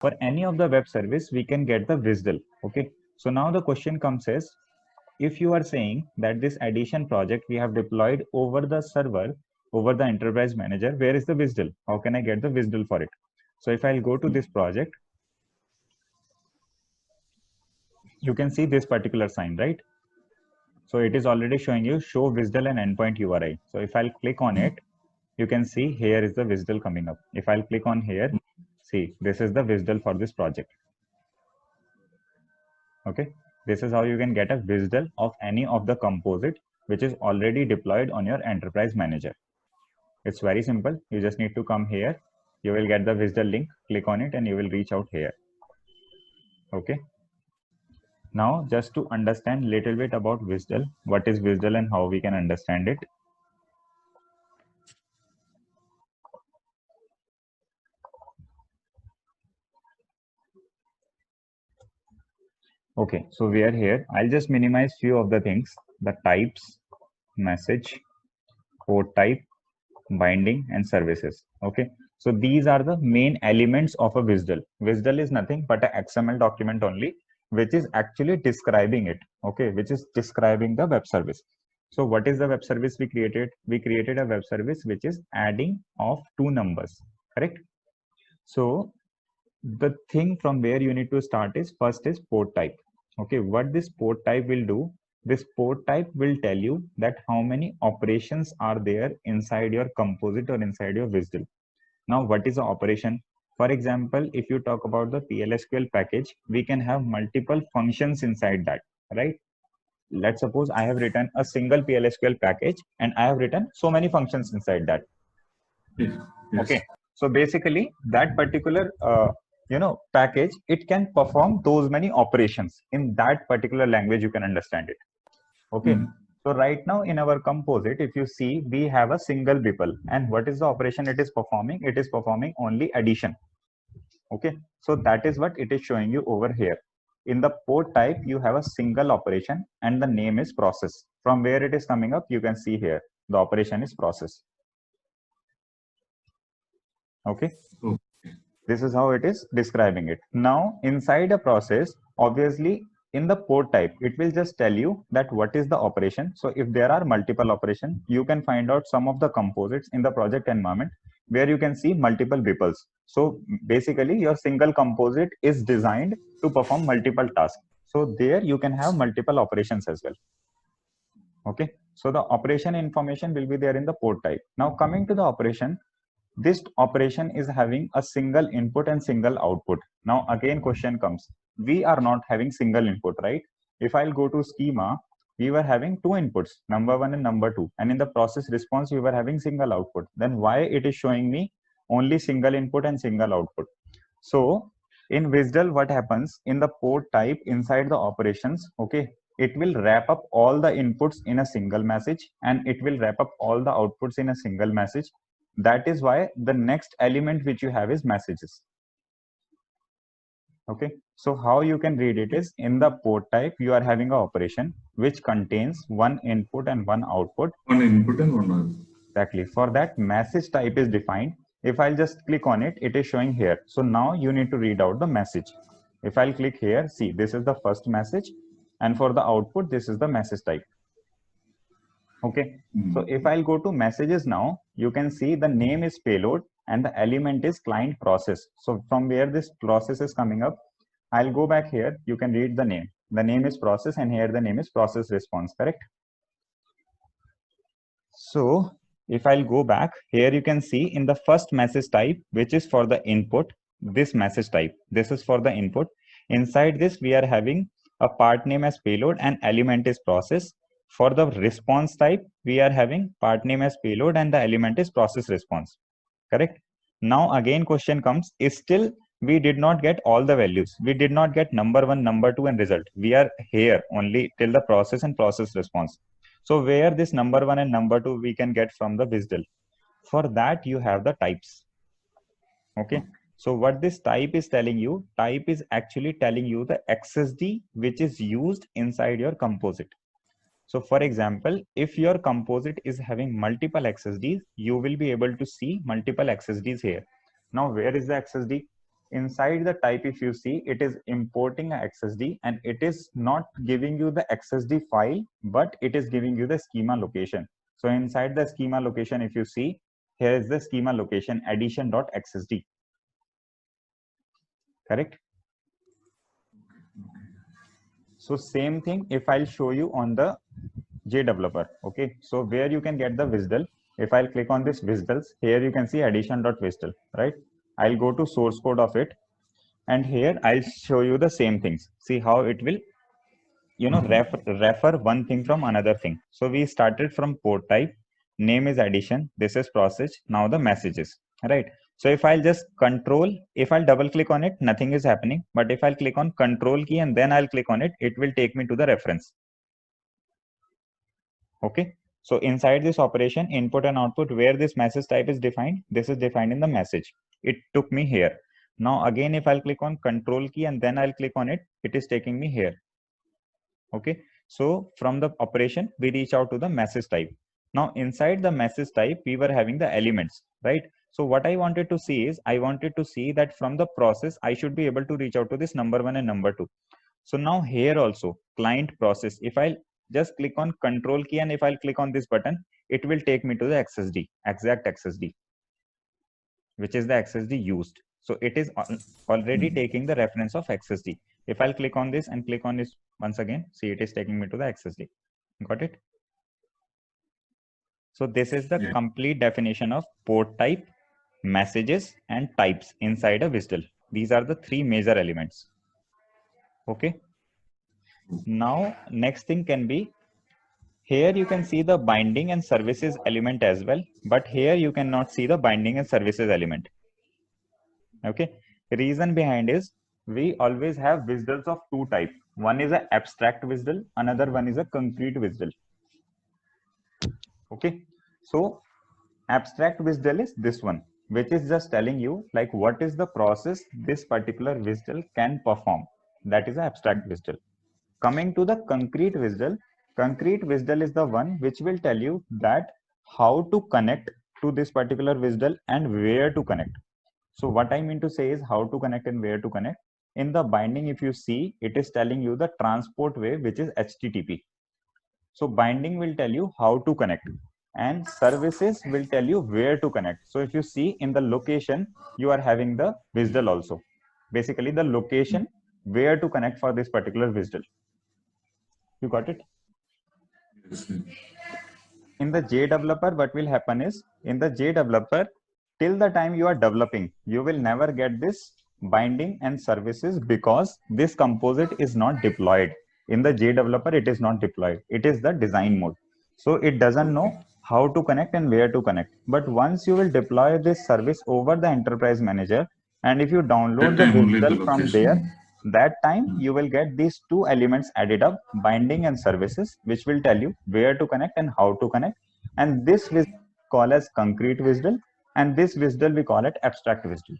For any of the web service, we can get the WSDL. Okay. So now the question comes is, if you are saying that this addition project we have deployed over the server, over the enterprise manager, where is the WSDL? How can I get the WSDL for it? So if I'll go to this project, you can see this particular sign, right? So it is already showing you show WSDL and endpoint URI. So if I'll click on it, you can see here is the WSDL coming up. If I'll click on here, see, this is the WSDL for this project. Okay, this is how you can get a WSDL of any of the composite which is already deployed on your enterprise manager. It's very simple. You just need to come here. You will get the WSDL link, click on it, and you will reach out here. Okay. Now, just to understand a little bit about WSDL, what is WSDL and how we can understand it. Okay, so we are here. I'll just minimize few of the things, the types, message, port type, binding, and services. Okay, so these are the main elements of a WSDL. WSDL is nothing but an XML document only, which is actually describing it. Okay, which is describing the web service. So what is the web service we created? We created a web service which is adding of two numbers, correct? So the thing from where you need to start is first is port type. Okay, what this port type will do, this port type will tell you that how many operations are there inside your composite or inside your WSDL. Now, what is the operation? For example, if you talk about the PLSQL package, we can have multiple functions inside that, right? Let's suppose I have written a single PLSQL package and I have written so many functions inside that. Yes. Okay, so basically that particular package, it can perform those many operations in that particular language. You can understand it. Okay, so right now in our composite, if you see, we have a single BPL, and what is the operation it is performing? It is performing only addition. Okay, so that is what it is showing you over here. In the port type, you have a single operation and the name is process. From where it is coming up, you can see here the operation is process. Okay, this is how it is describing it. Now inside a process, obviously in the port type, it will just tell you that what is the operation. So if there are multiple operations, you can find out some of the composites in the project environment where you can see multiple BPLs. So basically your single composite is designed to perform multiple tasks. So there you can have multiple operations as well. Okay, so the operation information will be there in the port type. Now coming to the operation, this operation is having a single input and single output. Now again question comes, we are not having single input, right? If I'll go to schema, we were having two inputs, number one and number two, and in the process response we were having single output. Then why it is showing me only single input and single output? So in WSDL, what happens in the port type inside the operations, okay, it will wrap up all the inputs in a single message and it will wrap up all the outputs in a single message. That is why the next element which you have is messages. Okay, so how you can read it is, in the port type you are having an operation which contains one input and one output. One input and one output. Exactly. For that, message type is defined. If I'll just click on it, it is showing here. So now you need to read out the message. If I'll click here, see, this is the first message, and for the output, this is the message type. Okay, so if I'll go to messages now, you can see the name is payload and the element is client process. So from where this process is coming up, I'll go back here. You can read the name. The name is process, and here the name is process response, correct? So if I'll go back here, you can see in the first message type, which is for the input, this message type, this is for the input. Inside this, we are having a part name as payload and element is process. For the response type, we are having part name as payload and the element is process response, correct? Now again question comes, is still we did not get all the values. We did not get number one, number two and result. We are here only till the process and process response. So where this number one and number two we can get from the WSDL. For that you have the types. Okay. So what this type is telling you, type is actually telling you the XSD which is used inside your composite. So for example, if your composite is having multiple XSDs, you will be able to see multiple XSDs here. Now, where is the XSD? inside the type, if you see, it is importing a XSD, and it is not giving you the XSD file, but it is giving you the schema location. So inside the schema location, if you see, here is the schema location addition.xsd. Correct? So same thing if I'll show you on the JDeveloper. Okay, so where you can get the WSDL, if I'll click on this WSDLs, here you can see addition.WSDL, right? I'll go to source code of it, and here I'll show you the same things. See how it will, you know, refer one thing from another thing. So we started from port type, name is addition, this is process, now the messages, right? So if I'll just control, if I'll double click on it, nothing is happening. But if I'll click on control key and then I'll click on it, it will take me to the reference. Okay, so inside this operation, input and output, where this message type is defined, this is defined in the message. It took me here. Now again, if I'll click on control key and then I'll click on it, it is taking me here. Okay, so from the operation, we reach out to the message type. Now inside the message type, we were having the elements, right? So what I wanted to see is, I wanted to see that from the process, I should be able to reach out to this number 1 and number 2. So now here also, client process, if I just click on control key and if I'll click on this button, it will take me to the XSD, exact XSD, which is the XSD used. So it is already taking the reference of XSD. If I'll click on this and click on this once again, see, it is taking me to the XSD. Got it? So this is the complete definition of port type, messages, and types inside a WSDL. These are the three major elements. Okay. Now next thing can be, here you can see the binding and services element as well, but here you cannot see the binding and services element. Okay, reason behind is, we always have WSDLs of two types. One is an abstract WSDL, another one is a concrete WSDL. Okay, so abstract WSDL is this one, which is just telling you like what is the process this particular WSDL can perform. That is an abstract WSDL. Coming to the concrete WSDL is the one which will tell you that how to connect to this particular WSDL and where to connect. So what I mean to say is how to connect and where to connect. In the binding, if you see, it is telling you the transport way, which is HTTP. So binding will tell you how to connect, and services will tell you where to connect. So if you see in the location, you are having the WSDL also. Basically the location where to connect for this particular WSDL. You got it? In the JDeveloper, what will happen is, in the JDeveloper, till the time you are developing, you will never get this binding and services, because this composite is not deployed. In the JDeveloper, it is not deployed. It is the design mode. So it doesn't know how to connect and where to connect. But once you will deploy this service over the enterprise manager, and if you download the WSDL from there, that time you will get these two elements added up, binding and services, which will tell you where to connect and how to connect. And this we call as concrete WSDL, and this WSDL we call it abstract WSDL.